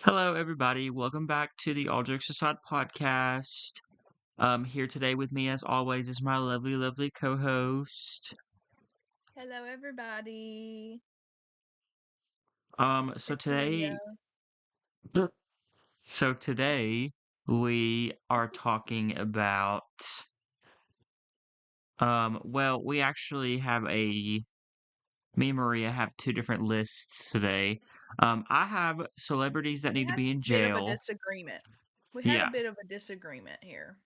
Hello, everybody. Welcome back to the All Jokes Aside podcast. Here today with me, as always, is my lovely, lovely co-host. Hello, everybody. Um, so It's Leah. today, so today we are talking about. Well, we actually have me and Maria have two different lists today. I have celebrities that We need to had be in a bit of a jail. disagreement. We had a Yeah, bit of a disagreement here,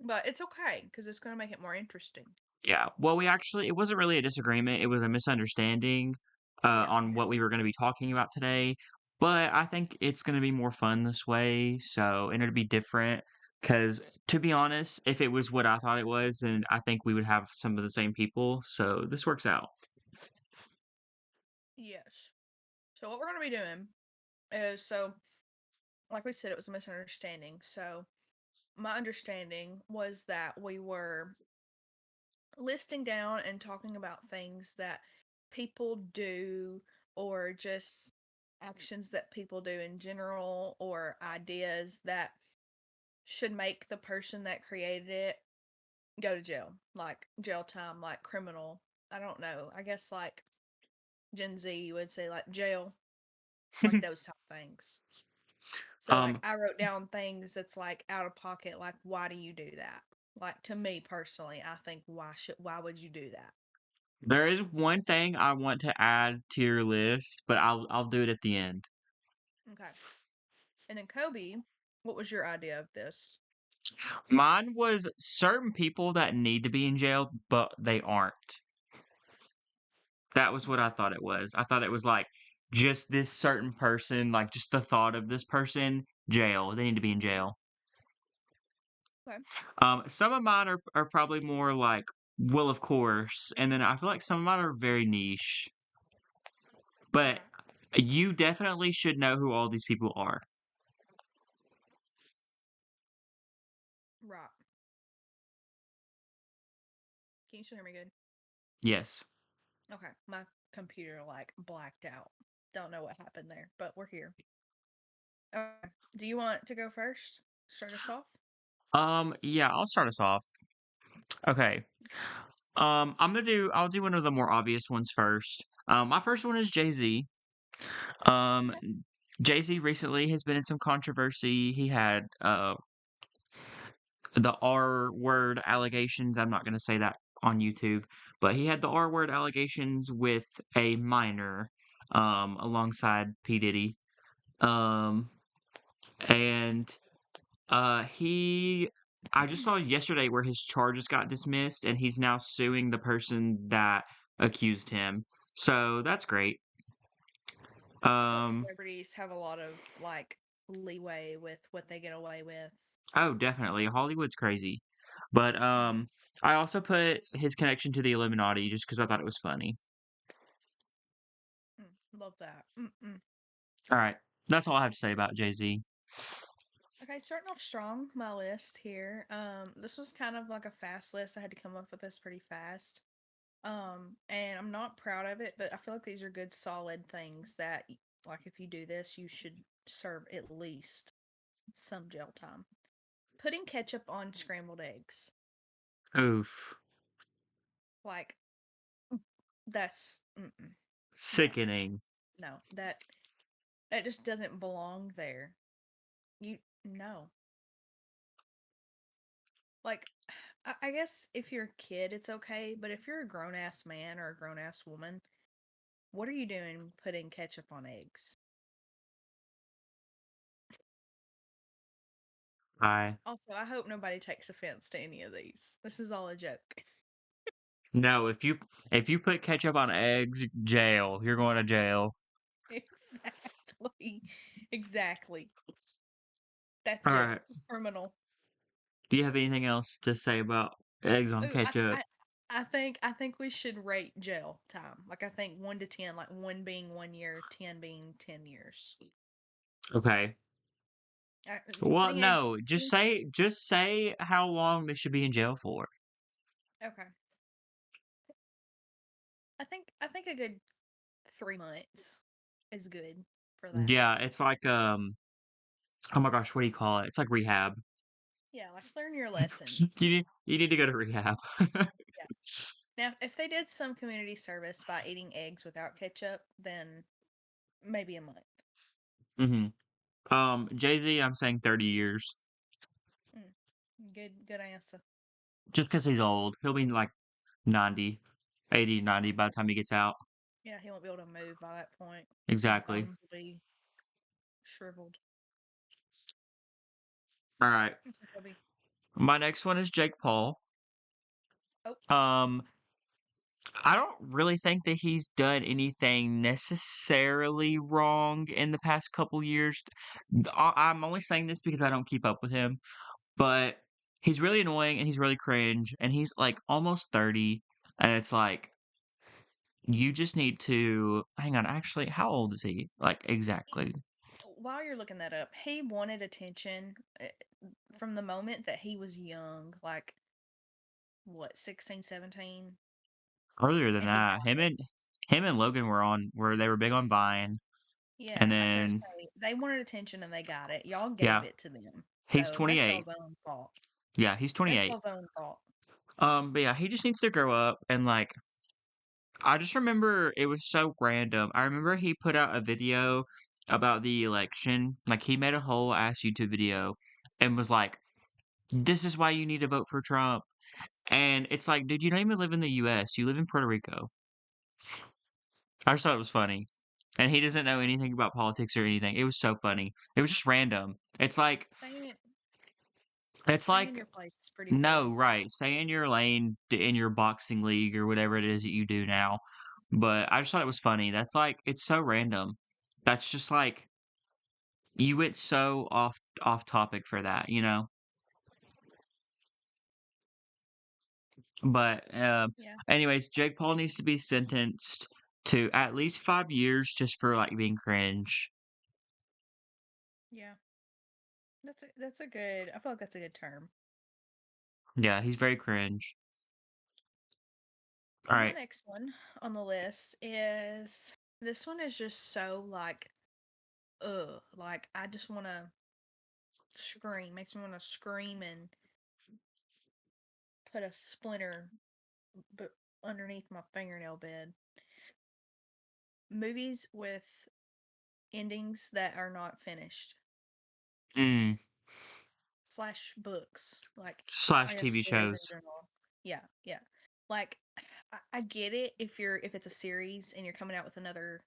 but it's okay because it's going to make it more interesting. Yeah. Well, it wasn't really a disagreement. It was a misunderstanding Yeah, on yeah, what we were going to be talking about today. But I think it's going to be more fun this way. And it'll be different. Because to be honest, if it was what I thought it was, then I think we would have some of the same people. So this works out. yes. So what we're going to be doing is like we said, it was a misunderstanding. So my understanding was that we were listing down and talking about things that people do or just actions that people do in general or ideas that should make the person that created it go to jail, like jail time, like criminal. I don't know. I guess like Gen Z would say like jail, like those type of things. So like um, I wrote down things that's like out of pocket, like why do you do that? Like to me personally, I think why would you do that? there is one thing I want to add to your list, but I'll do it at the end. Okay. And then Kobe, what was your idea of this? Mine was certain people that need to be in jail, but they aren't. That was what Okay. I thought it was. I thought it was like just this certain person, like just the thought of this person, jail. They need to be in jail. Okay. Some of mine are probably more like, well, of course, and then I feel like some of mine are very niche. But Okay. you definitely should know who all these people are. Right. Can you still hear me good? Yes. Okay. My computer like blacked out. Don't know what happened there, but we're here. Okay. Do you want to go first? Start us off? Yeah, I'll start us off. Okay. I'll do one of the more obvious ones first. My first one is Jay-Z. Um, Okay. Jay-Z recently has been in some controversy. He had the R word allegations. I'm not going to say that on YouTube, but he had the R word allegations with a minor alongside P Diddy. Um and he I just saw yesterday where his charges got dismissed and he's now suing the person that accused him. So that's great. I feel like Um celebrities have a lot of like leeway with what they get away with. oh, definitely. Hollywood's crazy. But Mm, I also put his connection to the Illuminati just because I thought it was funny. love that. Mm-mm. All right. That's all I have to say about Jay-Z. Okay, starting off strong, my list here. This was kind of like a fast list. I had to come up with this pretty fast. And I'm not proud of it, but I feel like these are good, solid things that, like, if you do this, you should serve at least some jail time. Putting ketchup on scrambled eggs. Oof. Like, that's, no, Sickening. no, that just doesn't belong there. No. Like, I guess if you're a kid, it's okay, but if you're a grown ass man or a grown ass woman, what are you doing putting ketchup on eggs? I Also, I hope nobody takes offense to any of these. This is all a joke. No, if you put ketchup on eggs, jail. You're going to jail. Exactly. Exactly. That's All jail. right. Criminal. Do you have anything else to say about eggs on Ooh, ketchup? I think we should rate jail time. Like I think 1 to 10, like 1 being 1 year, 10 being 10 years. Okay. Well, Putting eggs. no, just say how long they should be in jail for. Okay. I think a good 3 months is good for that. Yeah, it's like Oh my gosh, what do you call it? It's like rehab. Yeah, like learn your lesson. You need to go to rehab. Yeah. Now, if they did some community service by eating eggs without ketchup, then maybe a month. hmm Jay-Z, I'm saying 30 years. Mm. Good answer. Just because he's old. He'll be like 90, 80, 90 by the time he gets out. Yeah, he won't be able to move by that point. His Exactly. bones will be shriveled. All right. Okay, Kobe. My next one is Jake Paul. Oh, Um, I don't really think that he's done anything necessarily wrong in the past couple years. I'm only saying this because I don't keep up with him, but he's really annoying and he's really cringe and he's like almost 30 and it's like you just need to hang on, actually, how old is he? Like he, exactly. while you're looking that up, he wanted attention from the moment that he was young, like what, 16, 17, Earlier than and he that. got it. Him and Logan were they were big on Vine and Yeah, I was gonna then say they wanted attention and they got it. Y'all gave yeah, it to them, he's so that's 28. y'all's own fault. Yeah, he's That's 28. y'all's own fault. But yeah, he just needs to grow up and like I just remember it was so random. I remember he put out a video about the election. Like he made a whole ass YouTube video and was like, "This is why you need to vote for Trump." And it's like, dude, you don't even live in the US. You live in Puerto Rico. I just thought it was funny. And he doesn't know anything about politics or anything. It was so funny. It was just random. Staying in, It's staying in like your place is pretty no, boring. right. Stay in your lane in your boxing league or whatever it is that you do now. But I just thought it was funny. That's like it's so random. That's just like you went so off topic for that, you know? But Yeah, anyways, Jake Paul needs to be sentenced to at least 5 years just for like being cringe. yeah. That's a good. I feel like that's a good term. Yeah, he's very cringe. All So my right. next one on the list is this one is just so like like I just want to scream. Makes me want to scream and put a splinter but underneath my fingernail bed. Movies with endings that are not finished Mm. slash books. Like I Slash guess TV stories in shows. general. Yeah, yeah. Like I get it if it's a series and you're coming out with another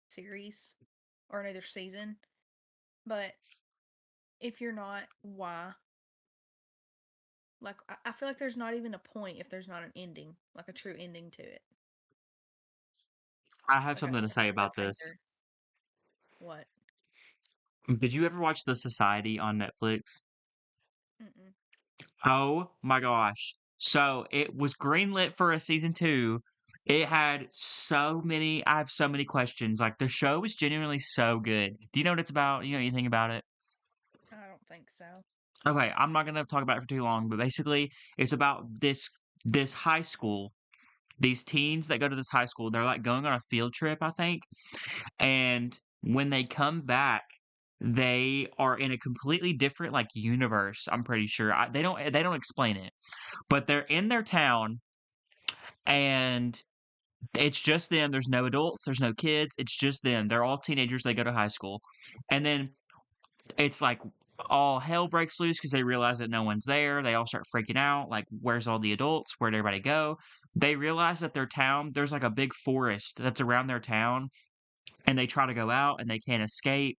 series or another season, but if you're not, why? Like I feel like there's not even a point if there's not an ending, like a true ending to it, I have like something to a say about this. cliffhanger. What? Did you ever watch The Society on Netflix? Mm-mm. Oh my gosh. So it was greenlit for a season two. It had so many, I have so many questions. Like the show was genuinely so good. Do you know what it's about? You know anything about it? I don't think so. Okay, I'm not gonna talk about it for too long, but basically it's about this high school. These teens that go to this high school, they're like going on a field trip, I think. And when they come back, they are in a completely different like universe, I'm pretty sure. They don't explain it. But they're in their town and it's just them. There's no adults, there's no kids. It's just them. They're all teenagers. They go to high school. And then it's like all hell breaks loose because they realize that no one's there. They all start freaking out. Like, where's all the adults? Where'd everybody go? They realize that their town, there's like a big forest that's around their town and they try to go out and they can't escape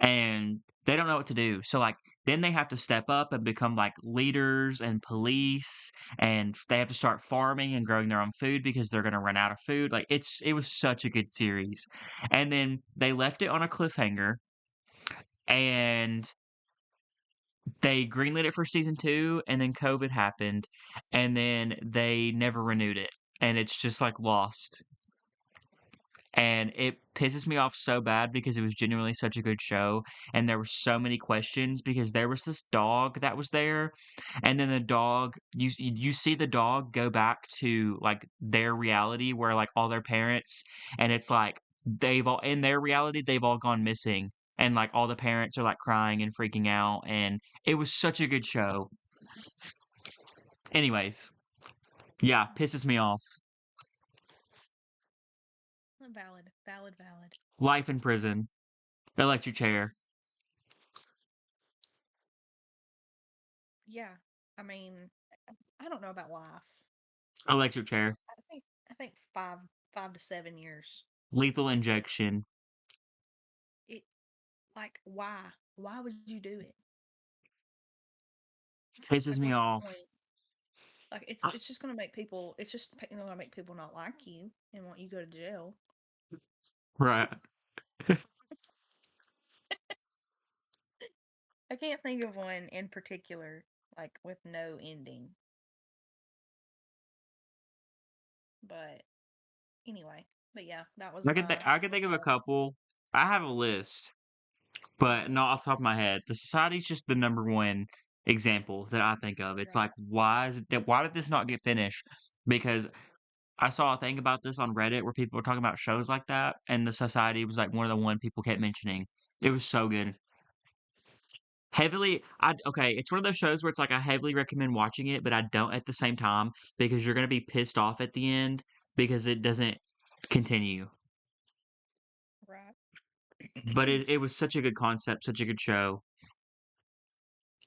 and they don't know what to do. So like then they have to step up and become like leaders and police and they have to start farming and growing their own food because they're going to run out of food. Like it was such a good series. And then they left it on a cliffhanger and they greenlit it for season 2 and then COVID happened and then they never renewed it and it's just like lost. And it pisses me off so bad because it was genuinely such a good show and there were so many questions because there was this dog that was there and then the dog you see the dog go back to like their reality where like all their parents and it's like they've all in their reality they've all gone missing and like all the parents are like crying and freaking out, and it was such a good show. Anyways, yeah, pisses me off. Valid, valid, valid. Life in prison, electric chair, Yeah, I mean, I don't know about life. electric chair, I think 5 to 7 years. lethal injection. It like why? Why would you do it? Pisses Like me what's the off. point? Like it's just gonna make people. It's just gonna make people not like you and want you to go to jail. Right. I can't think of one in particular, like with no ending. But anyway, but yeah, I that could was think of my a one. couple. I have a list, but not off the top of my head. The society's just the number one example that I think of. It's Right. like, why did this not get finished? Because I saw a thing about this on Reddit where people were talking about shows like that, and the society was like one of the one people kept mentioning. It was so good. Okay, it's one of those shows where it's like I heavily recommend watching it, but I don't at the same time because you're gonna be pissed off at the end because it doesn't continue. Right. But it was such a good concept, such a good show.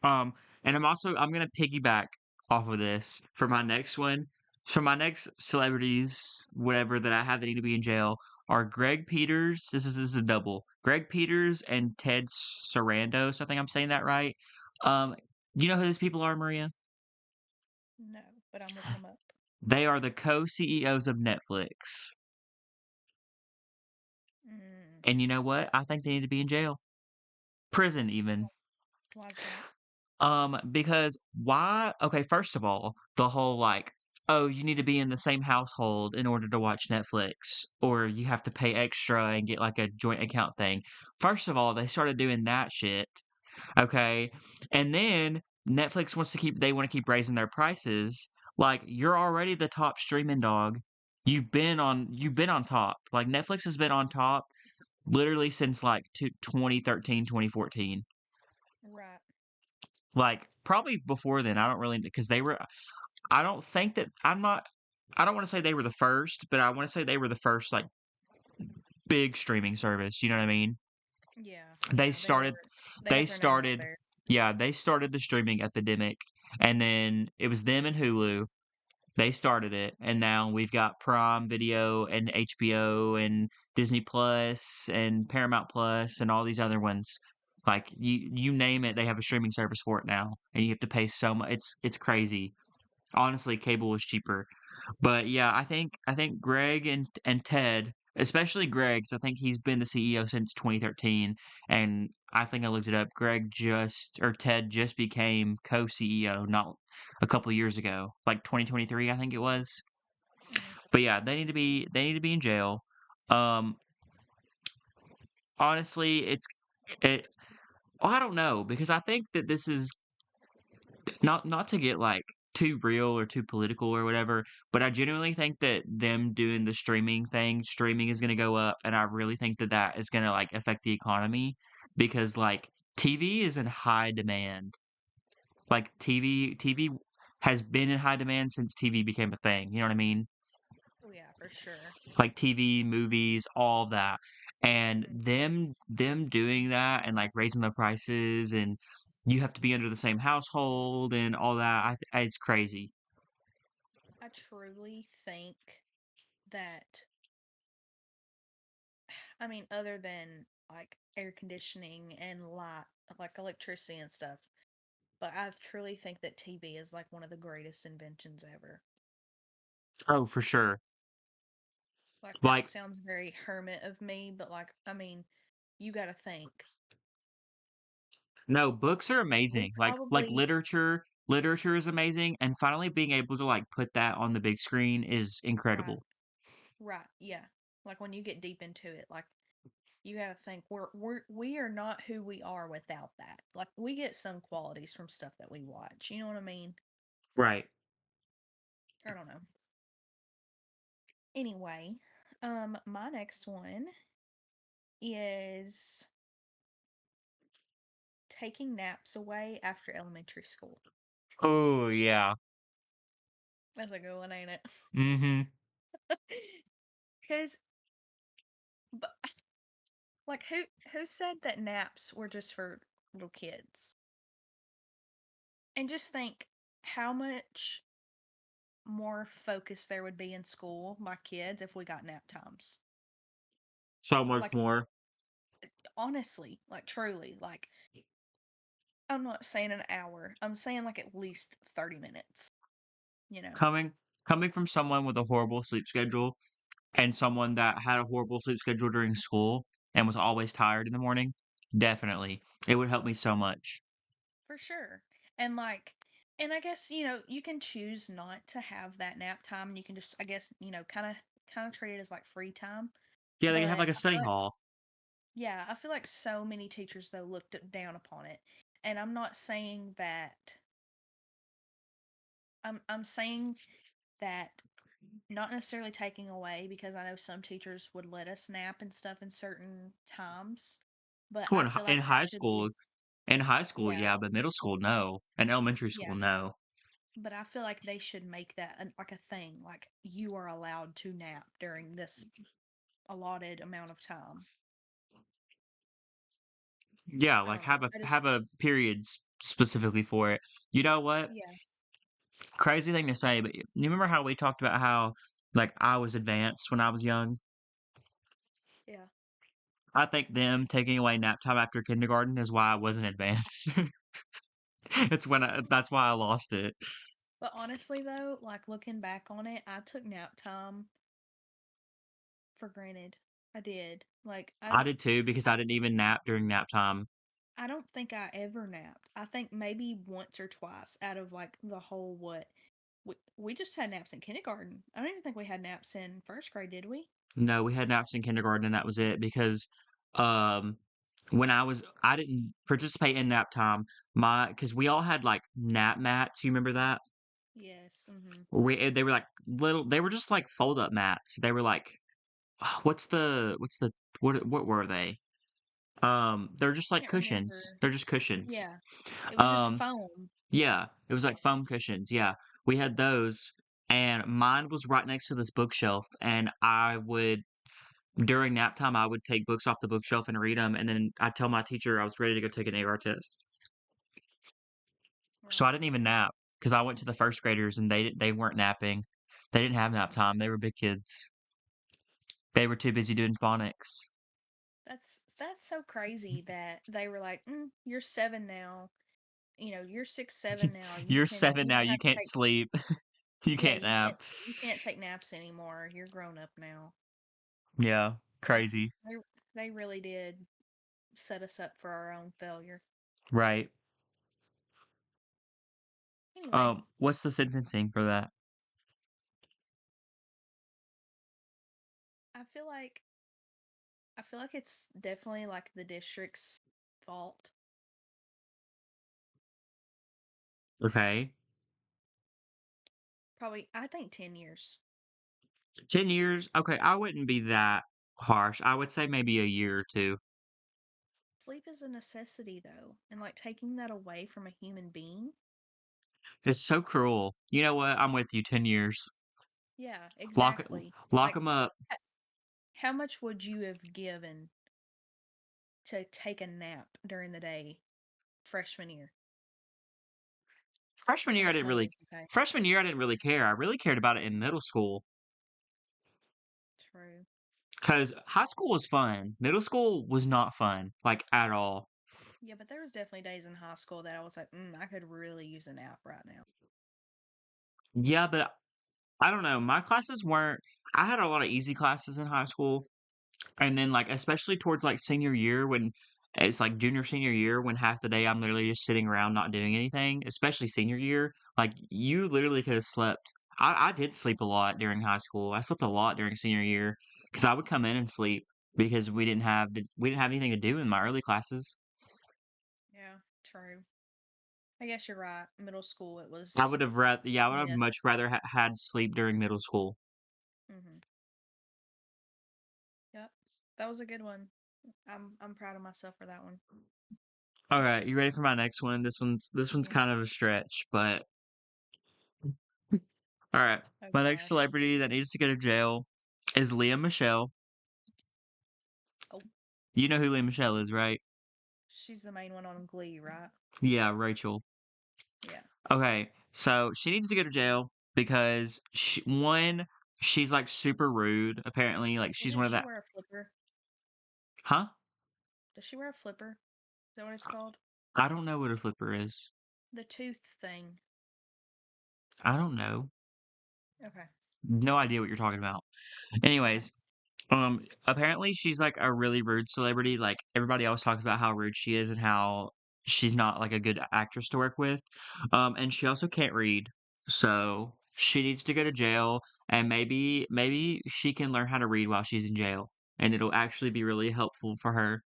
Um, and I'm gonna piggyback off of this for my next one. So my next celebrities, whatever that I have that need to be in jail, are Greg Peters. This is a double. Greg Peters and Ted Sarandos. I think I'm saying that right. Um, you know who those people are, Maria? No, but I'm looking them up. They are the co-CEOs of Netflix. Mm. And you know what? I think they need to be in jail, prison even. Why's that? Because why? Okay, first of all, the whole like, oh, you need to be in the same household in order to watch Netflix, or you have to pay extra and get like a joint account thing. First of all, they started doing that shit. Okay, and then they want to keep raising their prices. Like, you're already the top streaming dog. You've been on top. Like, Netflix has been on top literally since like 2013, 2014. Right. Like, probably before then, I don't really because they were I don't think that I'm not I don't wanna say they were the first, but I wanna say they were the first, like, big streaming service, you know what I mean? Yeah. They Yeah. started They they got their name out started there. yeah, they started the streaming epidemic, and then it was them and Hulu. They started it, and now we've got Prime Video and HBO and Disney Plus and Paramount Plus and all these other ones. Like, you name it, they have a streaming service for it now, and you have to pay so much. It's crazy. Honestly, cable was cheaper. But yeah, I think Greg and Ted, especially Greg, 'cause I think he's been the CEO since 2013, and I think I looked it up. Ted just became co-CEO not a couple years ago, like 2023, I think it was. Mm. But yeah, they need to be in jail. Um, honestly, it. I don't know because I think that this is not to get like too real or too political or whatever, but I genuinely think that them doing the streaming is going to go up, and I really think that that is going to like affect the economy because like TV is in high demand. Like TV has been in high demand since TV became a thing. You know what I mean? Oh yeah, for sure. Like TV, movies, all of that. And Mm. them doing that and like raising the prices and you have to be under the same household and all that. It's crazy. I truly think that, I mean, other than like air conditioning and light, like electricity and stuff, but I truly think that TV is like one of the greatest inventions ever. Oh, for sure. Like that Like, sounds very hermit of me, but like, I mean, you got to think. no, books are We amazing. Like probably, literature is amazing, and finally being able to like put that on the big screen is right, incredible. right, yeah. Like when you get deep into it, like you got to think we are not who we are without that. Like we get some qualities from stuff that we watch. You know what I mean? Right. I don't know. Anyway, my next one is taking naps away after elementary school. Oh, yeah. That's a good one, ain't it? Mhm. Because, but like, who said that naps were just for little kids? And just think how much more focus there would be in school by kids if we got nap times. So much Like, more. honestly, like, truly, like, I'm not saying an hour. I'm saying like at least 30 minutes, you know? Coming coming from someone with a horrible sleep schedule and someone that had a horrible sleep schedule during school and was always tired in the morning, definitely. It would help me so much. For sure. And like, and I guess, you can choose not to have that nap time and you can just, I guess, kind of treat it as like free time. Yeah, they can have, But like, a I feel study like, hall. yeah, I feel like so many teachers though down upon it. And I'm not saying that I'm saying that not necessarily taking away because I know some teachers would let us nap and stuff in certain times, but Oh, I feel in like that high should be, school in high school, yeah, yeah, but middle school, no, and elementary yeah, school, no. but I feel like they should make that like a thing, like you are allowed to nap during this allotted amount of time. Yeah, I like, don't know. I just, have a period specifically for it. You know what? yeah, Crazy thing to say, but you remember how we talked about how, like, I was advanced when I was young? yeah. I think them taking away nap time after kindergarten is why I wasn't advanced. It's when that's why I lost it. But honestly though, like looking back on it, I took nap time for granted. I did. Like I did too because I I didn't even nap during nap time. I don't think I ever napped. I think maybe once or twice out of like the whole what we just had naps in kindergarten. I don't even think we had naps in first grade, did we? No, we had naps in kindergarten and that was it because, um, when I didn't participate in nap time, because we all had, like, nap mats, you remember that? Yes. Mm-hmm. They were, like, they were just, like, fold-up mats. They were, like, what's the what were they? They're just like Can't cushions. remember. They're just cushions. Yeah, it was just Um, foam. yeah, it was like foam cushions, yeah. We had those, and mine was right next to this bookshelf, and I would during nap time, I would take books off the bookshelf and read them, and then I'd tell my teacher I was ready to go take an AR test. So I Right. didn't even nap because I went to the first graders and they weren't napping. They didn't have nap time. They were big kids. They were too busy doing phonics. That's so crazy that they were like, "You're 7 now. You're 6, 7 now. You're 7 You now. don't You have to can't take, sleep. You yeah, can't nap. you can't take naps anymore. You're grown up now." Yeah, Yeah. crazy. They they really did set us up for our own failure. Right. Anyway, What's the sentencing for that? I feel like I feel like it's definitely like the district's fault. Okay. Probably I think 10 years. 10 years? Okay, I wouldn't be that harsh. I would say maybe a year or 2. Sleep is a necessity though, and like taking that away from a human being. It's so cruel. You know what? I'm with you, 10 years. Yeah, Lock exactly. lock Like them up. h- how much would you have given to take a nap during the day freshman year? Freshman How year, I much didn't money really would you pay? freshman year, I didn't really care. I really cared about it in middle school True. because high school was fun. Middle school was not fun, like, at all. Yeah, but there was definitely days in high school that I was like, I could really use a nap right now. Yeah, but I don't know. My classes weren't I had a lot of easy classes in high school. And then, like, especially towards, like, senior year when it's, like, junior, senior year when half the day I'm literally just sitting around not doing anything, especially senior year, like, you literally could have slept. I did sleep a lot during high school. I slept a lot during senior year because I would come in and sleep because we didn't have anything to do in my early classes. Yeah, true. I guess you're right. Middle school, it I was would have rather yeah, I would have myth. much rather had sleep during middle school. Hmm. Yep, that was a good one. I'm proud of myself for that one. All right, you ready for my next one? This one's Yeah. kind of a stretch, but all right. Oh My next gosh. celebrity that needs to go to jail is Leah Michelle. Oh, You know who Leah Michelle is, right? she's the main one on Glee, right? Yeah, Rachel. Yeah. Okay, so she needs to go to jail because one, she's like super rude. Apparently, like she's Doesn't one of she that. wear a flipper? Huh? Does she wear a flipper? Is that what it's called? I don't know what a flipper is. The tooth thing. I don't know. Okay. No idea what you're talking about. Okay. Anyways, apparently she's like a really rude celebrity. Like everybody always talks about how rude she is and how she's not like a good actress to work with. And she also can't read. So she needs to go to jail and maybe she can learn how to read while she's in jail. And it'll actually be really helpful for her.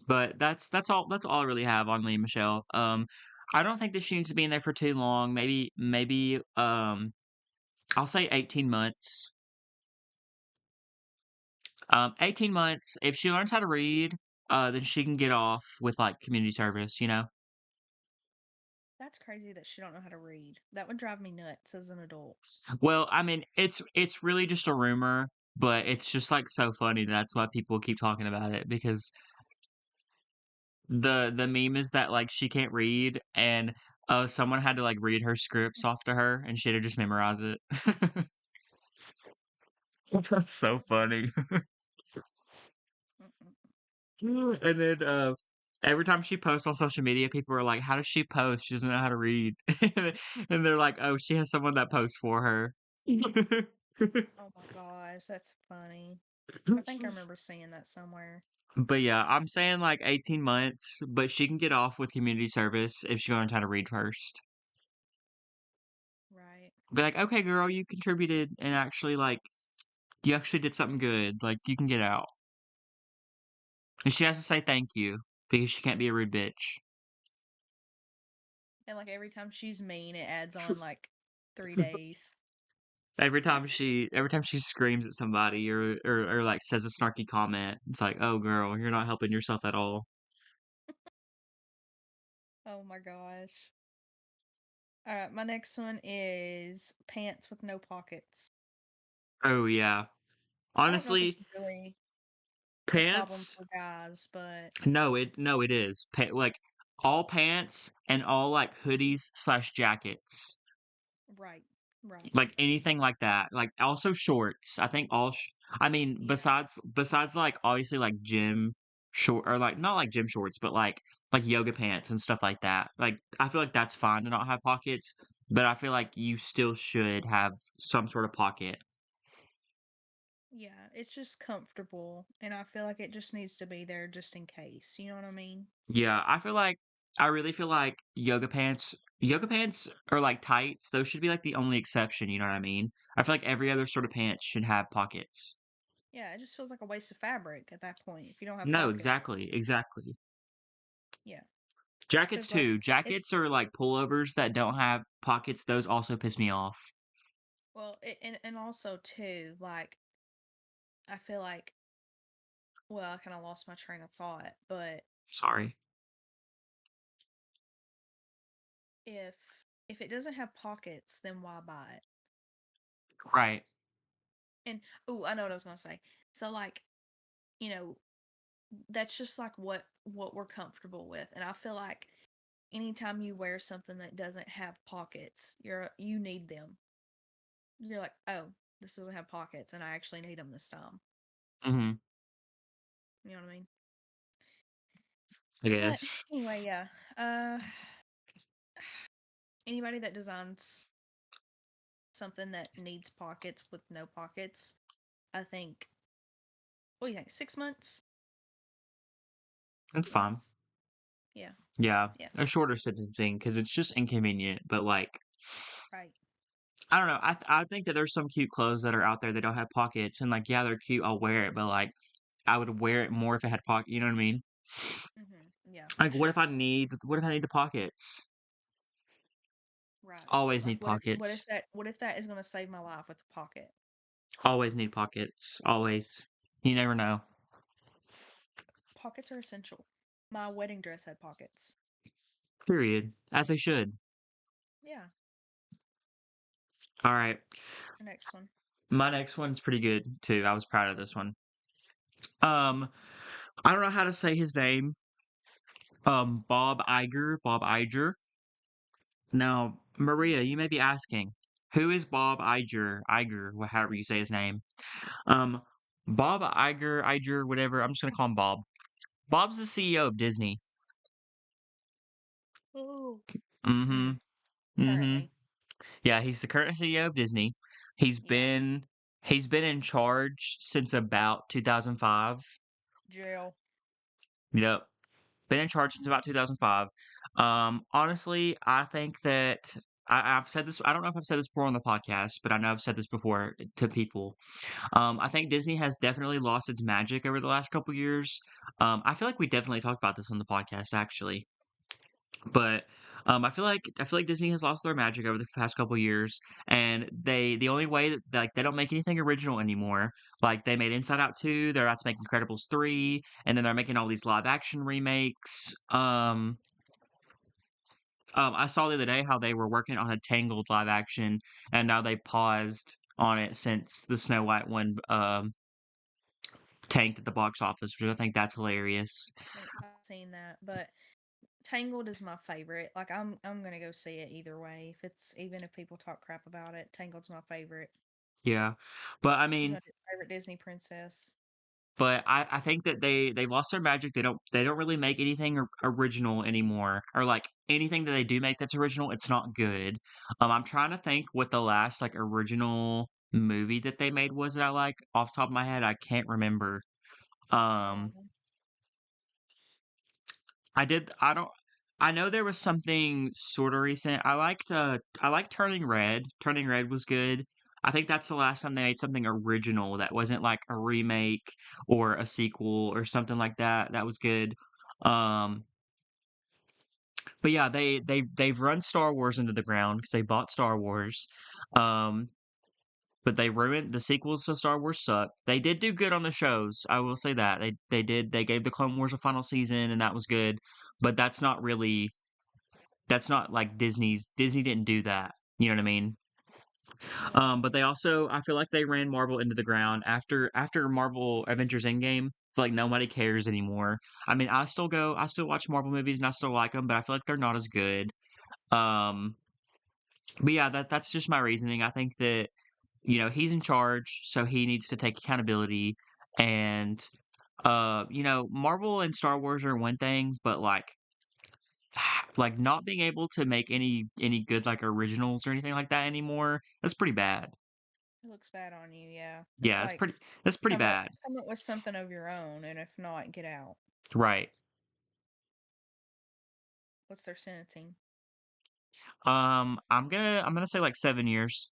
But that's all I really have on Lee Michelle. I don't think that she needs to be in there for too long. Maybe I'll say 18 months. 18 months. If she learns how to read, then she can get off with like community service, you know? That's crazy that she don't know how to read. That would drive me nuts as an adult. Well, I mean, it's really just a rumor, but it's just like so funny that's why people keep talking about it because the meme is that like she can't read and someone had to like read her scripts off to her and she had to just memorize it. That's so funny. Mm-mm. And then every time she posts on social media, people are like, "How does she post? She doesn't know how to read." And they're like, "Oh, she has someone that posts for her." Oh my gosh, that's funny. I think I remember seeing that somewhere. But yeah, I'm saying like 18 months, but she can get off with community service if she learns how to read first. Right. Be like, "Okay, girl, you contributed and actually like you actually did something good. Like you can get out." And she has to say thank you because she can't be a rude bitch. And like every time she's mean, it adds on like 3 days. Every time she screams at somebody or like says a snarky comment, it's like, "Oh girl, you're not helping yourself at all." Oh my gosh. All right, my next one is pants with no pockets. Oh yeah. I don't know if this Honestly, is really a problem pants for guys, but no, it is. Like all pants and all like hoodies slash jackets. right, right. Like anything like that. Like also shorts. I think I mean Yeah, besides like obviously like gym short or like not like gym shorts, but like yoga pants and stuff like that. Like I feel like that's fine to not have pockets, but I feel like you still should have some sort of pocket. yeah. It's just comfortable, and I feel like it just needs to be there just in case. You know what I mean? Yeah, I really feel like yoga pants or like tights, those should be like the only exception, you know what I mean? I feel like every other sort of pants should have pockets. Yeah, it just feels like a waste of fabric at that point if you don't have No, pockets. exactly. Yeah, Jackets because like too. it's Jackets or like pullovers that don't have pockets, those also piss me off. and also too like I feel like well I kind of lost my train of thought, but Sorry. if if it doesn't have pockets, then why buy it? Right. And oh, I know what I was gonna say. So like you know that's just like what we're comfortable with, and I feel like anytime you wear something that doesn't have pockets, you need them. You're like, oh, this doesn't have pockets, and I actually need them this time. Mhm. You know what I mean? I But guess. anyway, yeah. Uh, anybody that designs something that needs pockets with no pockets, I think. What do you think? 6 months? That's fine. Months? Yeah, Yeah. yeah, A shorter sentencing because it's just inconvenient, but like right. I don't know. I think that there's some cute clothes that are out there that don't have pockets and like yeah, they're cute. I'll wear it, but like I would wear it more if it had pocket, you know what I mean? Yeah, for Like sure. what if I need the pockets? Right. Always Like need pockets. what if that is gonna save my life with a pocket? Always need pockets. Always. You never know. pockets are essential. My wedding dress had pockets. Period. As they should. Yeah. All right. The next one. My next one's pretty good too. I was proud of this one. Um, I don't know how to say his name. Bob Iger. Bob Iger. Now, Maria, you may be asking, who is Bob Iger? Iger, however you say his name. Um, Bob Iger, whatever. I'm just gonna call him Bob. Bob's the CEO of Disney. Oh. Mm-hmm. Mm, Mm-hmm. currently. Yeah, he's the current CEO of Disney. He's Yeah. been he's been in charge since about 2005. Jail. Yep. Been in charge since about 2005. Honestly, I think that I've said this. I don't know if I've said this before on the podcast, but I know I've said this before to people. I think Disney has definitely lost its magic over the last couple years. I feel like we definitely talked about this on the podcast actually, but I feel like Disney has lost their magic over the past couple years, and the only way that like they don't make anything original anymore. Like they made Inside Out 2, they're about to make Incredibles 3, and then they're making all these live action remakes. I saw the other day how they were working on a Tangled live action, and now they paused on it since the Snow White one tanked at the box office, which I think that's hilarious. I've seen that, but Tangled is my favorite. Like I'm gonna go see it either way. If it's even if people talk crap about it, Tangled's my favorite. Yeah, but I She's mean, my favorite Disney princess. but I think that they've lost their magic. They don't really make anything original anymore, or like anything that they do make that's original, it's not good. I'm trying to think what the last like original movie that they made was that I like off the top of my head. I can't remember. Um, Um, I did. I don't. I know there was something sort of recent. I liked Turning Red. Turning Red was good. I think that's the last time they made something original that wasn't like a remake or a sequel or something like that. That was good. Um, but yeah, they've run Star Wars into the ground because they bought Star Wars. Um, but they ruined the sequels to Star Wars suck. They did do good on the shows. I will say that. They gave the Clone Wars a final season and that was good. But that's not like Disney didn't do that. You know what I mean? yeah, But they also I feel like they ran Marvel into the ground after Marvel Avengers Endgame. I feel like nobody cares anymore. I mean, I still watch Marvel movies and I still like them, but I feel like they're not as good. Um, but yeah, that's just my reasoning. I think that he's in charge, so he needs to take accountability. And Marvel and Star Wars are one thing, but like not being able to make any good like originals or anything like that anymore, that's pretty bad. it looks bad on you. Yeah, it's Yeah, like that's pretty come up bad. come up with something of your own, and if not, get out. Right. What's their sentencing? I'm gonna say like 7 years.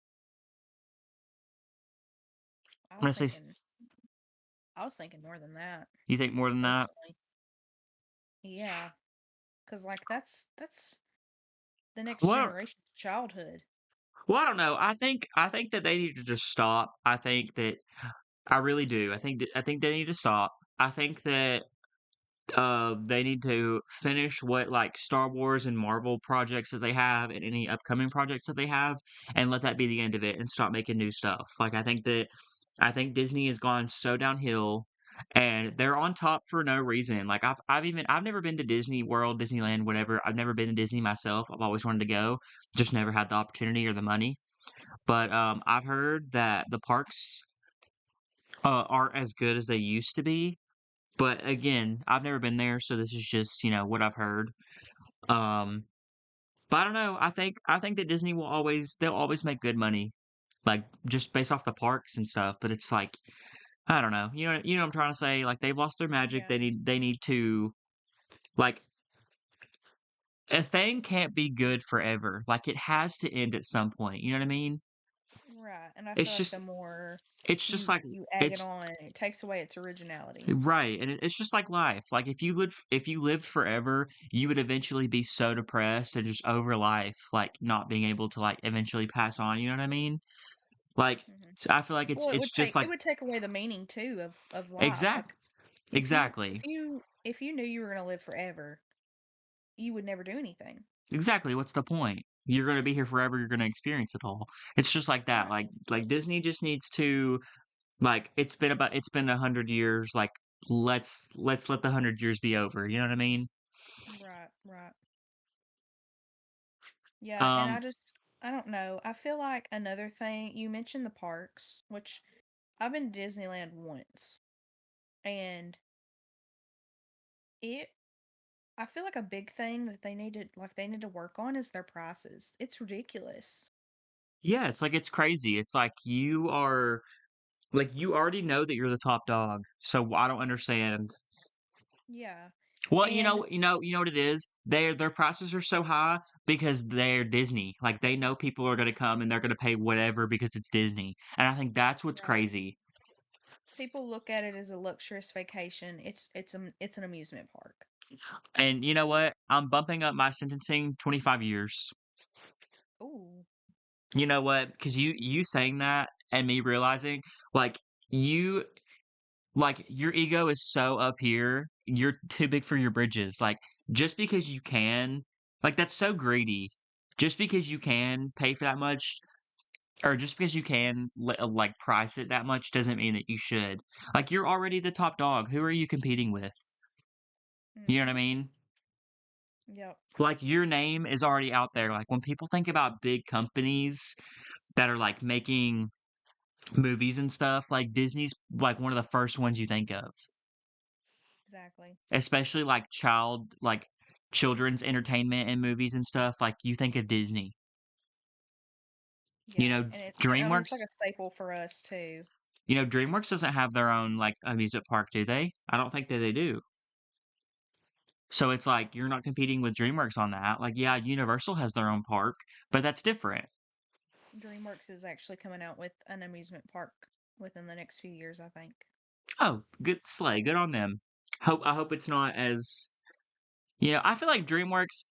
I I'm was gonna say thinking, I was thinking more than that you think more than that? personally. Yeah, because like that's the next Well, generation's childhood. well, I don't know. I think that they need to just stop. I think that I really do. I think they need to stop. I think that they need to finish what like Star Wars and Marvel projects that they have and any upcoming projects that they have and let that be the end of it and stop making new stuff. Like I think Disney has gone so downhill and they're on top for no reason. Like I've never been to Disney World, Disneyland, whatever. I've never been to Disney myself. I've always wanted to go, just never had the opportunity or the money. But I've heard that the parks aren't as good as they used to be, but again, I've never been there, so this is just, what I've heard. Um, but I don't know. I think that Disney they'll always make good money, like just based off the parks and stuff. But it's like I don't know. You know what I'm trying to say. Like they've lost their magic. Yeah, They need to like a thing can't be good forever. Like it has to end at some point. You know what I mean? right. And I feel It's like the just more it's just you like you egg it it's on, it takes away its originality. right, and it's just like life. Like if you lived forever, you would eventually be so depressed and just over life, like not being able to like eventually pass on. You know what I mean? Like Hmm. so I feel like it's Well, it's just it like would take away the meaning too of life. exact Like if exactly. you if you knew you were gonna live forever, you would never do anything. Exactly, what's the point? You're gonna be here forever, you're gonna experience it all. It's just like that, Right. like, Disney just needs to like, it's been 100 years, like, let's let the 100 years be over, you know what I mean? Right, right. Yeah, and Um, I don't know. I feel like another thing, you mentioned the parks, which I've been to Disneyland once, and it I feel like a big thing that they need to work on is their prices. It's ridiculous. yeah, it's crazy, it's like, you already know that you're the top dog, so I don't understand. Yeah. Well, And you know what it is? Their prices are so high because they're Disney. Like they know people are gonna come and they're gonna pay whatever because it's Disney. And I think that's what's right. crazy. People look at it as a luxurious vacation. It's an amusement park. And you know what? I'm bumping up my sentencing 25 years. Ooh. You know what? Because you saying that and me realizing like you your ego is so up here, you're too big for your britches. Like just because you can, like that's so greedy. Just because you can pay for that much or just because you can like price it that much doesn't mean that you should. Like you're already the top dog. Who are you competing with? You know what I Mhm. mean? Yep. Like your name is already out there. Like when people think about big companies that are like making movies and stuff, like Disney's like one of the first ones you think of. Exactly. Especially like children's entertainment and movies and stuff, like you think of Disney. You Yeah, know, I mean, it's like DreamWorks a staple for us too. DreamWorks doesn't have their own like amusement park, do they? I don't think that they do. So it's like you're not competing with DreamWorks on that. Like, yeah, Universal has their own park, but that's different. DreamWorks is actually coming out with an amusement park within the next few years, I think. Oh, good slay, good on them. I hope it's not as I feel like DreamWorks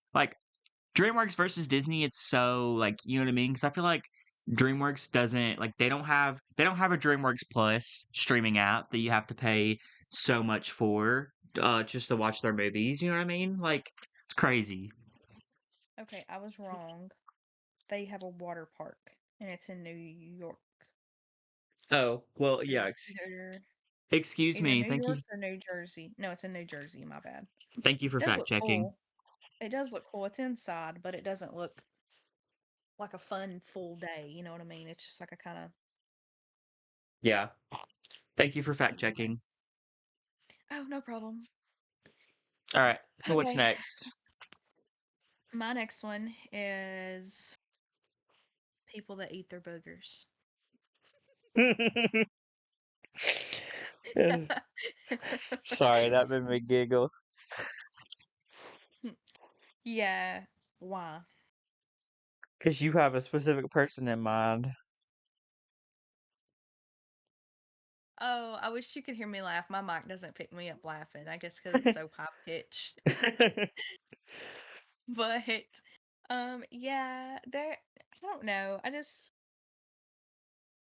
versus Disney, it's so like you know what I mean? Because I feel like DreamWorks doesn't like they don't have a DreamWorks Plus streaming app that you have to pay so much for just to watch their movies. You know what I mean? Like it's crazy. Okay, I was wrong. They have a water park, and it's in New York. Oh well, yeah. Either Excuse either me. New York or New Jersey. No, it's in New Jersey. My bad. Thank you for It does fact look checking. cool. It does look cool. It's inside, but it doesn't look like a fun full day. You know what I mean? It's just like a kind of Yeah. Thank you for fact anyway. checking. Oh, no problem. All right. What's Okay, next? my next one is people that eat their boogers. Sorry, that made me giggle. Yeah, why? Because you have a specific person in mind. Oh, I wish you could hear me laugh. My mic doesn't pick me up laughing. I guess because it's so high pitched. But yeah, I don't know.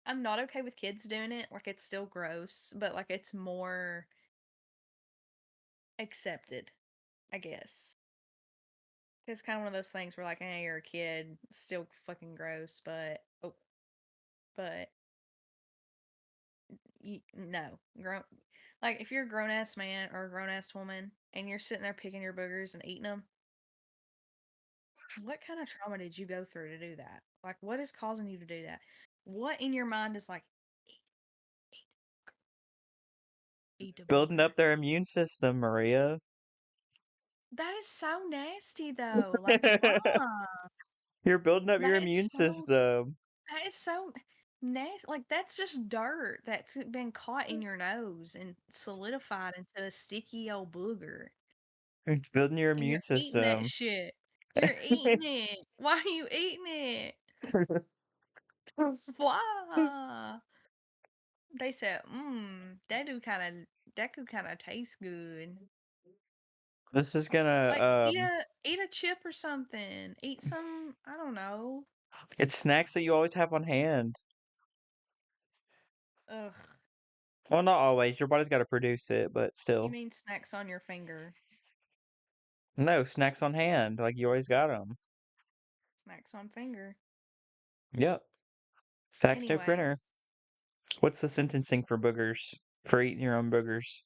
I'm not okay with kids doing it. Like it's still gross, but like it's more accepted, I guess. It's kind of one of those things where like, hey, you're a kid, still fucking gross, but no, grown. Like if you're a grown ass man or a grown ass woman and you're sitting there picking your boogers and eating them, what kind of trauma did you go through to do that? Like, what is causing you to do that? What in your mind is like, eat, eat a Building booger? up their immune system, Maria. That is so nasty, though. Like, why? You're building up That your is immune so. system. That is so nasty. Like, that's just dirt that's been caught in your nose and solidified into a sticky old booger. It's building your And immune you're eating that system. shit. You're eating it. Why are you eating it? Why? They said, that could kind of taste good. This is gonna Like, eat a chip or something. Eat some, I don't know. it's snacks that you always have on hand. Ugh. Well, not always. Your body's got to produce it, but You still. mean snacks on your finger. No, snacks on hand. Like you always got them. Snacks on finger. Yep. Fax no Anyway, printer. What's the sentencing for boogers? For eating your own boogers?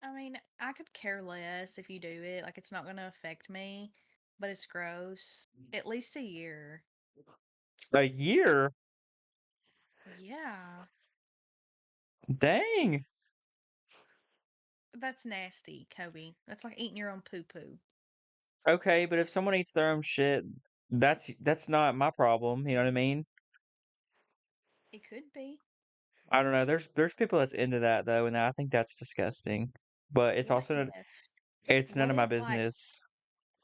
I mean, I could care less if you do it. Like, it's not going to affect me, but it's gross. At least a year. A year? Yeah. Dang. That's nasty, Kobe. That's like eating your own poo poo. Okay, but if someone eats their own shit, that's not my problem. You know what I mean? It could be. I don't know. There's people that's into that though, and I think that's disgusting. But it's What also if? it's none What of my if, like, business.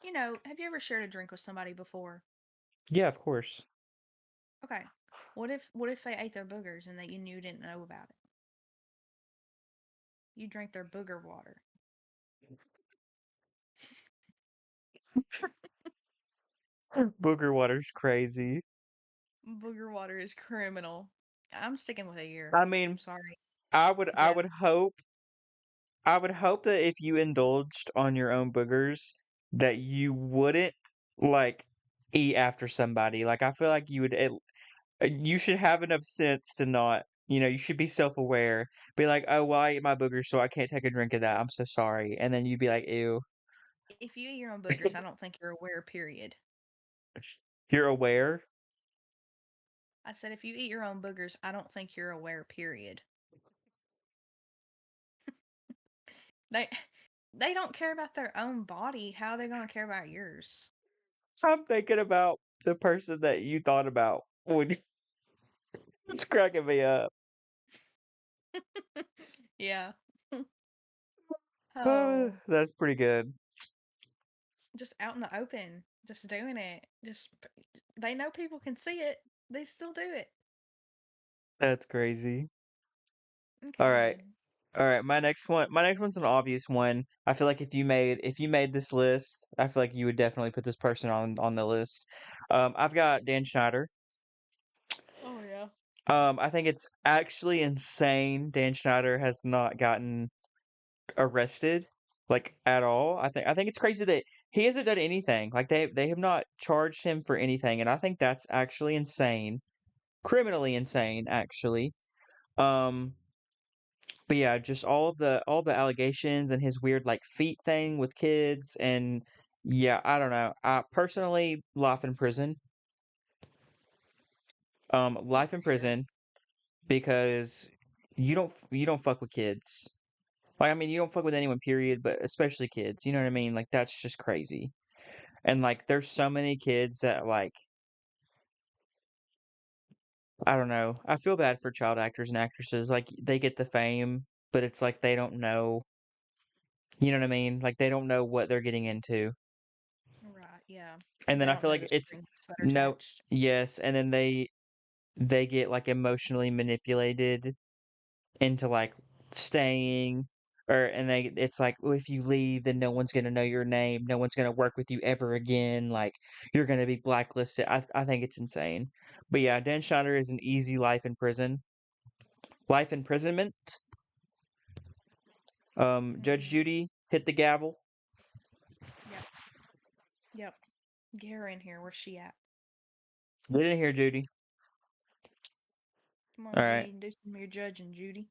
have you ever shared a drink with somebody before? Yeah, of course. Okay. What if they ate their boogers and that you didn't know about it? You drink their booger water. Booger water's crazy. Booger water is criminal. I'm sticking with a year. I I'm mean, sorry. I Jeff, would hope that if you indulged on your own boogers, that you wouldn't like eat after somebody. Like I feel like you should have enough sense to not, you should be self-aware. Be like, "Oh, well, I ate my boogers, so I can't take a drink of that. I'm so sorry." And then you'd be like, "Ew." if you eat your own boogers, I don't think you're aware, period. You're aware? I said if you eat your own boogers, I don't think you're aware, period. They they don't care about their own body. How are they gonna care about yours? I'm thinking about the person that you thought about when it's cracking me up. Yeah. Oh, That's pretty good. just out in the open, just doing it. They know people can see it. They still do it. That's crazy. All Okay, right. good. All right, my next one's an obvious one. I feel like if you made this list, I feel like you would definitely put this person on the list. I've got Dan Schneider. Oh yeah. I think it's actually insane Dan Schneider has not gotten arrested like at all. I think it's crazy that he hasn't done anything. Like they have not charged him for anything, and I think that's actually insane. Criminally insane, actually. Um But yeah, just all the allegations and his weird like feet thing with kids and yeah, I don't know. Personally, life in prison. Oh, Life for in sure. prison because you don't fuck with kids. Like I mean, you don't fuck with anyone, period, but especially kids. You know what I mean? Like that's just crazy. And like there's so many kids that like I don't know. I feel bad for child actors and actresses. Like they get the fame, but it's like they don't know, you know what I mean? Like they don't know what they're getting into. Right, yeah. And then They I don't feel know like the it's strings that are no, attached. yes, and then they get like emotionally manipulated into like staying and it's like, well, if you leave, then no one's gonna know your name, no one's gonna work with you ever again, like you're gonna be blacklisted. I think it's insane. But yeah, Dan Schneider is an easy life in prison. Life imprisonment. Judge Mm, Judy, hit the gavel. yep, yep. Get her in here. Where's she at? Get in here, Judy. Come All on, right. Judy. Do some of your judging, Judy.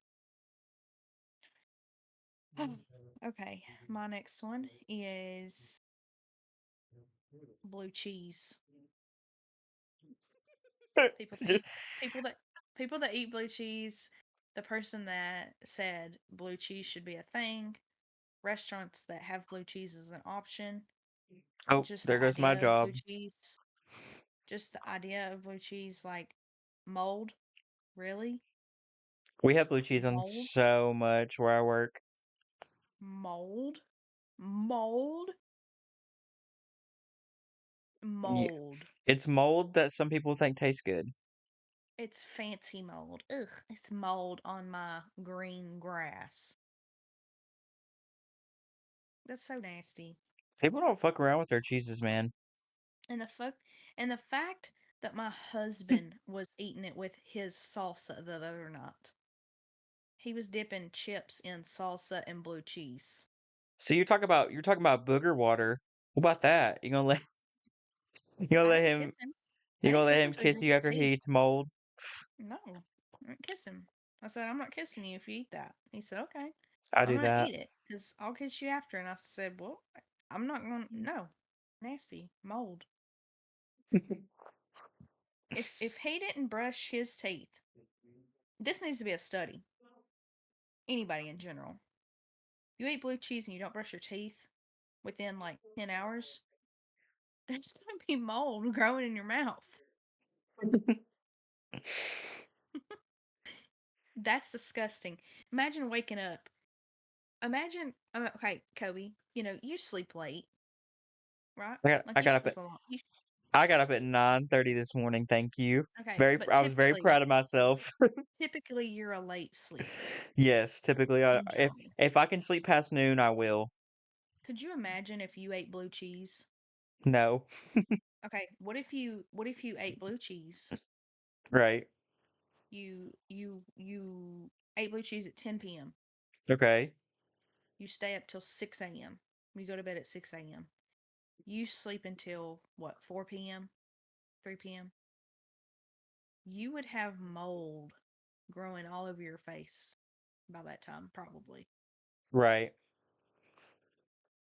Okay, my next one is blue cheese. People that Just, eat people that people that eat blue cheese. The person that said blue cheese should be a thing. Restaurants that have blue cheese as an option. oh, Just there the goes my idea of job. blue cheese. Just the idea of blue cheese, like mold. Really? We have blue cheese on Mold? so much where I work. Mold? Mold? Yeah. Mold. It's mold that some people think tastes good. It's fancy mold. Ugh, it's mold on my green grass. That's so nasty. People don't fuck around with their cheeses, man. And the fact that my husband was eating it with his salsa the other night. he was dipping chips in salsa and blue cheese. So you're talking about booger water. What about that? You gonna I let didn't kiss him him. I you gonna didn't let kiss him him till he kiss brushed you his after he teeth. eats mold? No, I didn't kiss him. I said, I'm not kissing you if you eat that. He said, okay. I I'm do gonna that. eat it because I'll kiss you after. And I said, well, I'm not gonna. No, nasty mold. If he didn't brush his teeth, this needs to be a study. Anybody in general, you eat blue cheese and you don't brush your teeth within like 10 hours, there's gonna be mold growing in your mouth. That's disgusting. Imagine waking up. Imagine, okay, Kobe. You know you sleep late, right? I got Like I you got up sleep at a lot. You, I got up at 9:30 this morning, thank you. okay, Very but I was very proud of myself. typically you're a late sleeper Yes, typically, in if general. if I can sleep past noon, I will. Could you imagine if you ate blue cheese? No. Okay, what if you ate blue cheese? Right. You ate blue cheese at 10 p.m. Okay. You stay up till 6 a.m. You go to bed at 6 a.m. You sleep until what, 4 p.m., 3 p.m.? You would have mold growing all over your face by that time, probably. Right.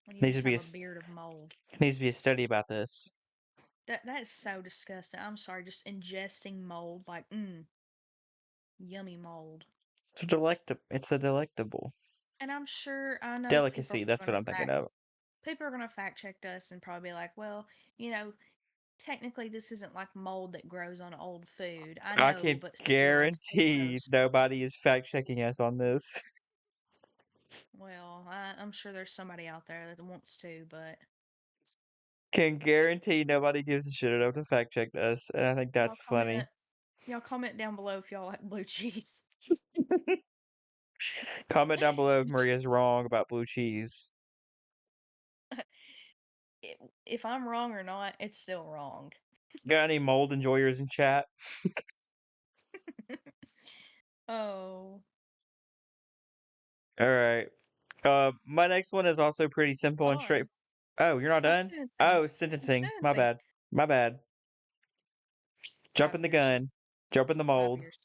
And you Needs just to be have a a s- beard of mold. needs to be a study about this. That is so disgusting. I'm sorry, just ingesting mold like yummy mold. It's a delectable And I'm sure I know people delicacy. are That's what gonna I'm thinking of. fact check us and probably be like, well, you know, technically this isn't like mold that grows on old food. I I know, can but still it's still guarantee gross. nobody is fact checking us on this. Well, I'm sure there's somebody out there that wants to, but Can guarantee nobody gives a shit enough to fact check us, and I think y'all that's funny. comment y'all comment down below if y'all like blue cheese. Comment down below if Maria's wrong about blue cheese. If I'm wrong or not, it's still wrong. Got any mold enjoyers in chat? Oh, All right. My next one is also pretty simple hold and straight. on. Oh, you're not What's done? sentencing? Oh, What's sentencing. My sentencing? bad. My bad. 5 Jumping the years. gun. Jumping the 5 mold. years.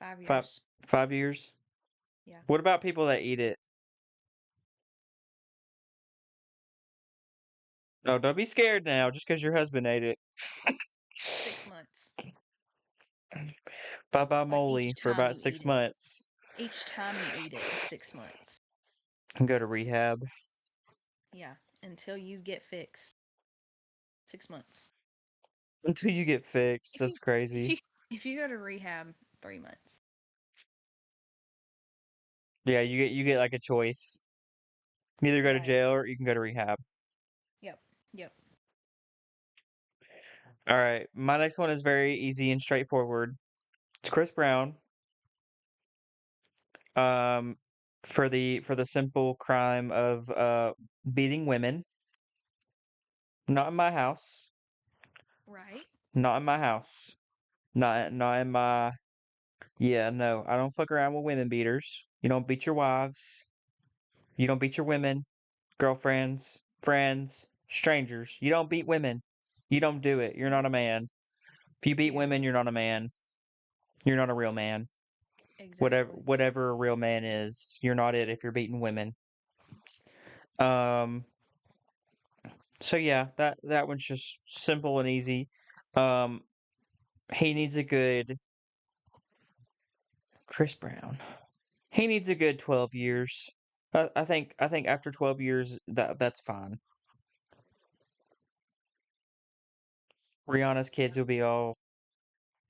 5 Five years. 5 years. Yeah. What about people that eat it? No, don't be scared now just because your husband ate it. 6 months. Bye bye Like moly each for time about you eat 6 it. months. Each time you eat it is 6 months. And go to rehab Yeah. Until you get fixed. 6 months. until you get fixed. If That's you if crazy. you if you go to rehab, 3 months. Yeah, you get like a choice. You can either go to Right. jail or you can go to rehab. Yep. Yep. All right, my next one is very easy and straightforward. It's Chris Brown. Um, for the simple crime of beating women. Not in my house. Right. Not in my house. Not in my. Yeah, no, I don't fuck around with women beaters. You don't beat your wives. You don't beat your women, girlfriends, friends, strangers. You don't beat women. You don't do it. You're not a man. If you beat Yeah. women, you're not a man. You're not a real man. Whatever Exactly. whatever a real man is, you're not it if you're beating women. Um so yeah, that one's just simple and easy. Um he needs a good Chris Brown. He needs a good 12 years. I think after 12 years that's fine. Rihanna's kids Yeah. will be all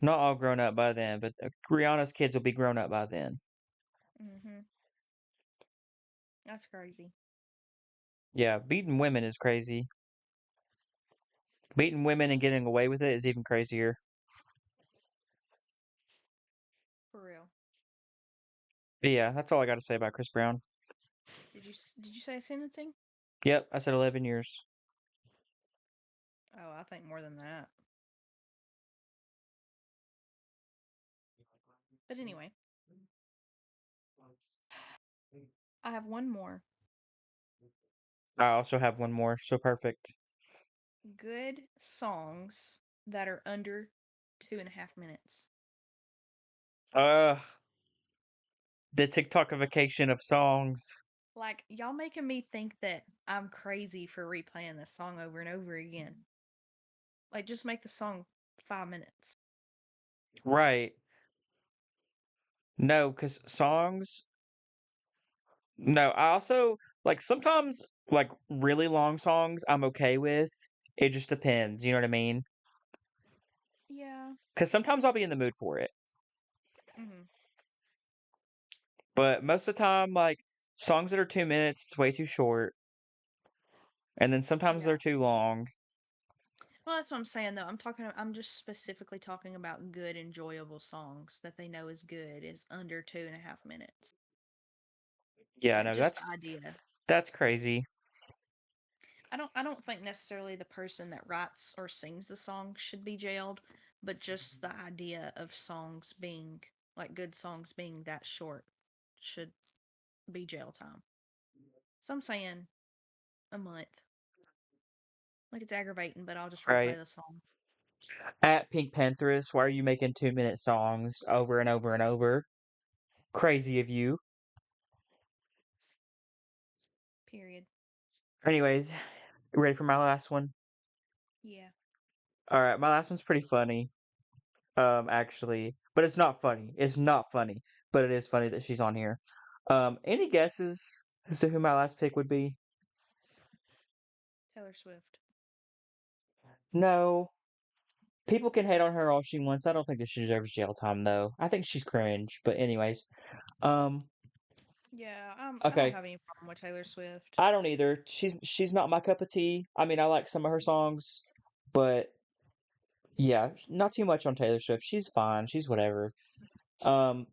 not all grown up by then, but Rihanna's kids will be grown up by then. Mhm. That's crazy. Yeah, beating women is crazy. Beating women and getting away with it is even crazier. For real. But yeah, that's all I got to say about Chris Brown. Did you say sentencing? Yep, I said 11 years. Oh, I think more than that. But anyway, I have one more. I also have one more, so perfect. Good songs that are under 2.5 minutes. Ugh, the TikTokification of songs. Like, y'all making me think that I'm crazy for replaying this song over and over again. Like, just make the song 5 minutes. Right. No, because songs. No, I also like sometimes like really long songs I'm okay with. It just depends, you know what I mean? Yeah. Because sometimes I'll be in the mood for it. Hmm. But most of the time, like songs that are 2 minutes, it's way too short. And then sometimes Yeah. they're too long. Well, that's what I'm saying though. I'm just specifically talking about good, enjoyable songs that they know is good is under 2.5 minutes. Yeah, Like no, just the idea. that's crazy. I don't think necessarily the person that writes or sings the song should be jailed, but just the idea of songs being like good songs being that short should be jail time. So I'm saying a month. Like it's aggravating, but I'll just replay Right. the song. At Pink Panthers, why are you making 2 minute songs over and over and over? Crazy of you. Period. Anyways, ready for my last one? Yeah. All right, my last one's pretty funny. Actually, but it's not funny. It's not funny, but it is funny that she's on here. Any guesses as to who my last pick would be? Taylor Swift. No. People can hate on her all she wants. I don't think that she deserves jail time though. I think she's cringe. But anyways, um, Yeah, I don't okay. have any problem with Taylor Swift. I don't either. She's not my cup of tea. I mean, I like some of her songs, but yeah, not too much on Taylor Swift. She's fine. She's whatever. Um,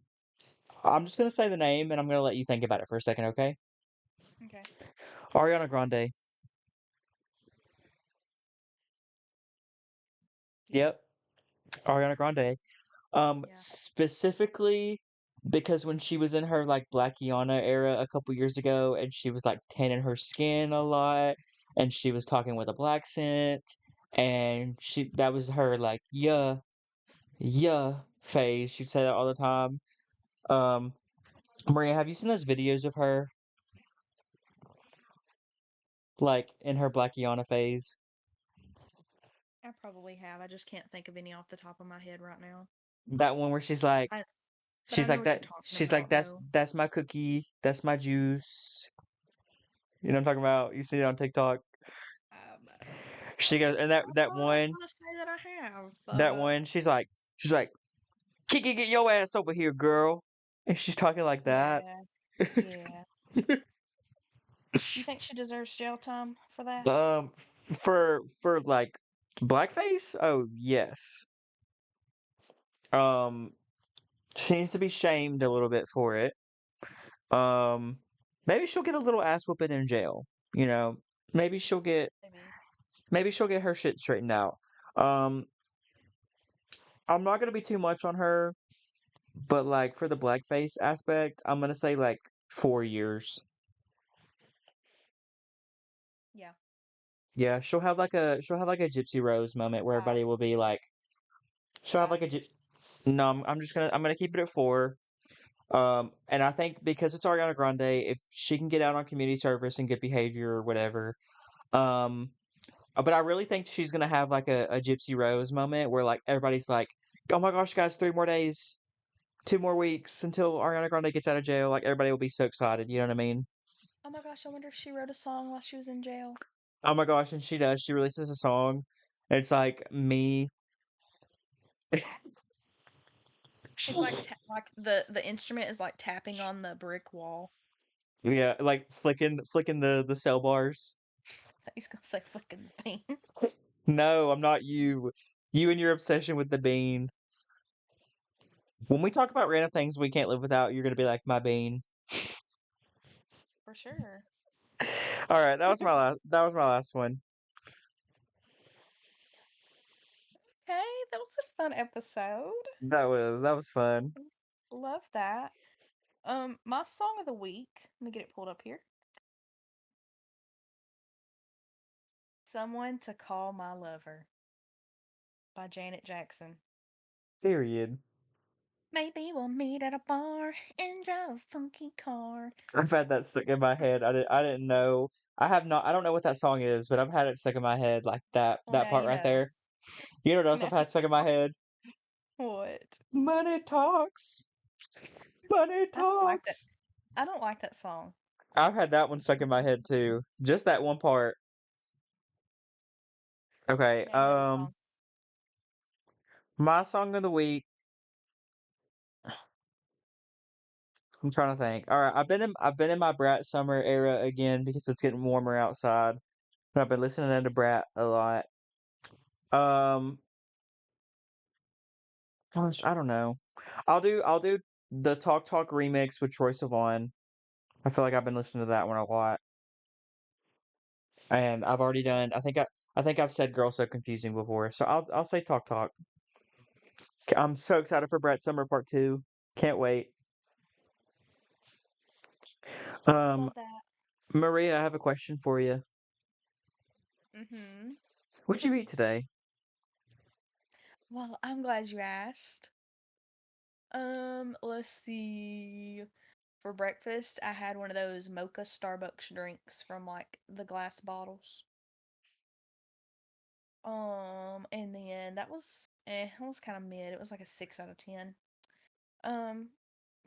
I'm just gonna say the name and I'm gonna let you think about it for a second, okay? Okay. Ariana Grande. Yeah. Yep, Ariana Grande. Yeah. Specifically because when she was in her like Blackiana era a couple years ago, and she was like tanning her skin a lot, and she was talking with a black scent, and she that was her like yeah phase. She'd say that all the time. Um, Maria, have you seen those videos of her like in her Blackiana phase? I probably have. I just can't think of any off the top of my head right now. That one where she's like. I but I She's know like what you're that. talking She's like about though. that's my cookie. That's my juice. You know what I'm talking about? You see it on TikTok. Um, She goes, and I that don't one, want to say that I have, but that one, she's like, Kiki, get your ass over here, girl. And she's talking like that. yeah, yeah. You think she deserves jail time for that? um, for like blackface? Oh yes. Um, she needs to be shamed a little bit for it. Um, maybe she'll get a little ass whooping in jail. You know, maybe she'll get Maybe. maybe she'll get her shit straightened out. Um, I'm not gonna be too much on her, but like for the blackface aspect, I'm gonna say like 4 years. Yeah. Yeah, she'll have like a Gypsy Rose moment where Five. everybody will be like, she'll have Five. like no, I'm gonna keep it at 4. And I think because it's Ariana Grande, if she can get out on community service and good behavior or whatever, um, but I really think she's gonna have like a Gypsy Rose moment where like everybody's like, oh my gosh, guys, 3 more days, 2 more weeks until Ariana Grande gets out of jail. Like everybody will be so excited. You know what I mean? Oh my gosh, I wonder if she wrote a song while she was in jail. Oh my gosh, and she does. She releases a song. And it's like me. It's like like the instrument is like tapping on the brick wall. Yeah, like flicking the cell bars. He's gonna say fucking bean. No, I'm not you. You and your obsession with the bean. When we talk about random things we can't live without, you're gonna be like my bean. For sure. All right, that was my last. That was my last one. Okay, that was a fun episode. That was fun. Love that. My song of the week. Let me get it pulled up here. "Someone to Call My Lover" by Janet Jackson. Period. Maybe we'll meet at a bar and drive a funky car. I've had that stuck in my head. I didn't know. I have not. I don't know what that song is, but I've had it stuck in my head like that. Well, That now part you right know. there. You know what else Now I've had stuck in my head? what? Money talks. Money I don't like that. talks. I don't like that song. I've had that one stuck in my head too. Just that one part. Okay. Now you know your song. My song of the week. I'm trying to think. All right, I've been in my Brat summer era again because it's getting warmer outside. But I've been listening to Brat a lot. Um, gosh, I don't know. I'll do the Talk Talk remix with Troye Sivan. I feel like I've been listening to that one a lot, and I've already done. I think I've said "Girl So Confusing" before, so I'll say Talk Talk. I'm so excited for Brat Summer Part Two. Can't wait. Um, Love that. Maria, I have a question for you. Mm-hmm. What'd you eat today? Well, I'm glad you asked. Let's see. For breakfast, I had one of those mocha Starbucks drinks from like the glass bottles. And then it was kind of mid. It was like a 6 out of 10. Um,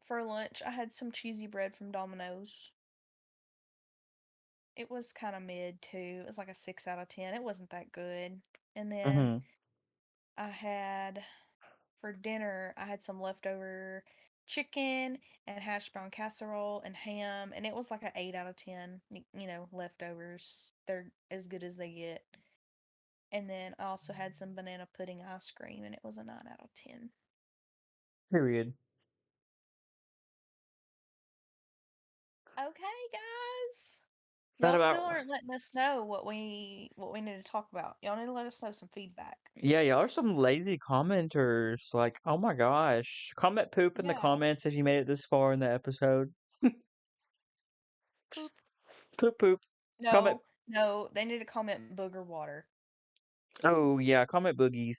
for lunch, I had some cheesy bread from Domino's. It was kind of mid too. It was like a 6 out of 10. It wasn't that good. And then Mm-hmm. I had for dinner, I had some leftover chicken and hash brown casserole and ham, and it was like an 8 out of 10. Leftovers. They're as good as they get. And then I also had some banana pudding ice cream, and it was a 9 out of 10. Period. Okay, guys. That Y'all still about aren't letting us know what we need to talk about. Y'all need to let us know some feedback. Yeah, y'all are some lazy commenters. Like, oh my gosh. Comment poop in the Yeah. comments if you made it this far in the episode. Poop. Poop poop. Comment. No, no, they need to comment booger water. Oh yeah, comment boogies.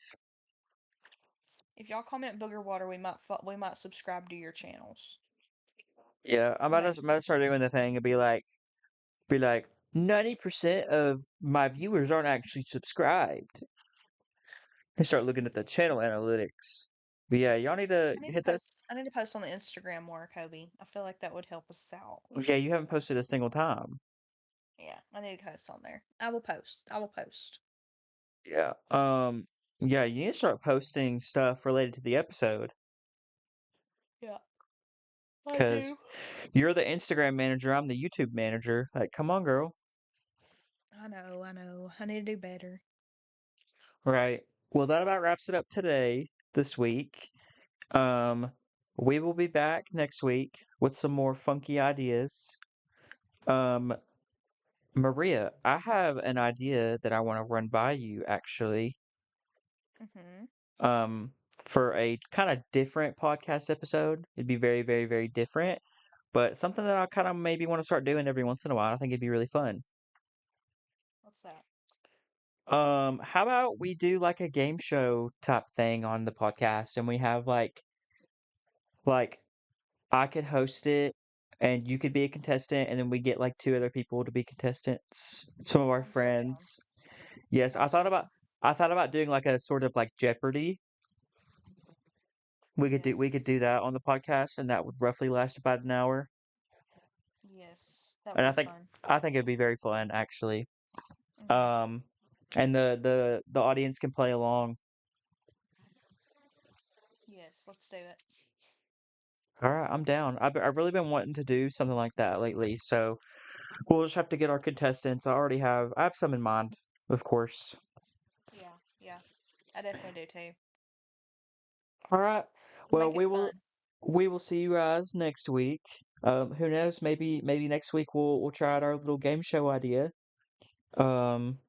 If y'all comment booger water, we might subscribe to your channels. Yeah, I'm about to Maybe. start doing the thing and be like 90% of my viewers aren't actually subscribed. And start looking at the channel analytics. But yeah, y'all need to I need to hit that. post. I need to post on the Instagram more, Kobe. I feel like that would help us out. Yeah, you haven't posted a single time. Yeah, I need to post on there. I will post. I will post. Yeah. Yeah, you need to start posting stuff related to the episode. Yeah, I Because do. you're the Instagram manager, I'm the YouTube manager. Like, come on, girl. I know. I know. I need to do better. Right. Well, that about wraps it up today, this week. Um, we will be back next week with some more funky ideas. Um, Maria, I have an idea that I want to run by you actually. Mhm. Um, for a kind of different podcast episode. It'd be very, very, very different, but something that I kind of maybe want to start doing every once in a while. I think it'd be really fun. What's that? How about we do like a game show type thing on the podcast and we have like I could host it and you could be a contestant and then we get like two other people to be contestants, some of our I'm so down. friends. Yes, I'm so down. I thought about doing like a sort of like Jeopardy. We Yes. could do that on the podcast and that would roughly last about an hour. Yes. That would And be fun. I think it'd be very fun actually. Mhm. Um and the audience can play along. Yes. Let's do it. All right, I'm down. I've really been wanting to do something like that lately, so we'll just have to get our contestants. I have some in mind, of course. Yeah. Yeah. I definitely do too. All right. We'll Well, make it fun. we will see you guys next week. Who knows? Maybe next week we'll try out our little game show idea. Um,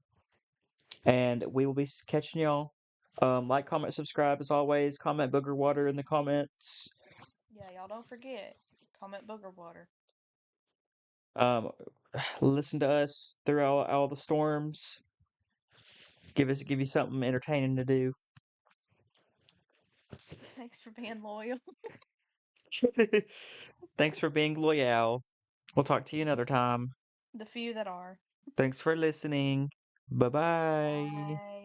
and we will be catching y'all. Like, comment, subscribe as always. Comment booger water in the comments. Yeah. Y'all don't forget. Comment booger water. Um, listen to us through all the storms. Give you something entertaining to do. Thanks for being loyal. Thanks for being loyal. We'll talk to you another time. The few that are. Thanks for listening. Bye bye. Bye.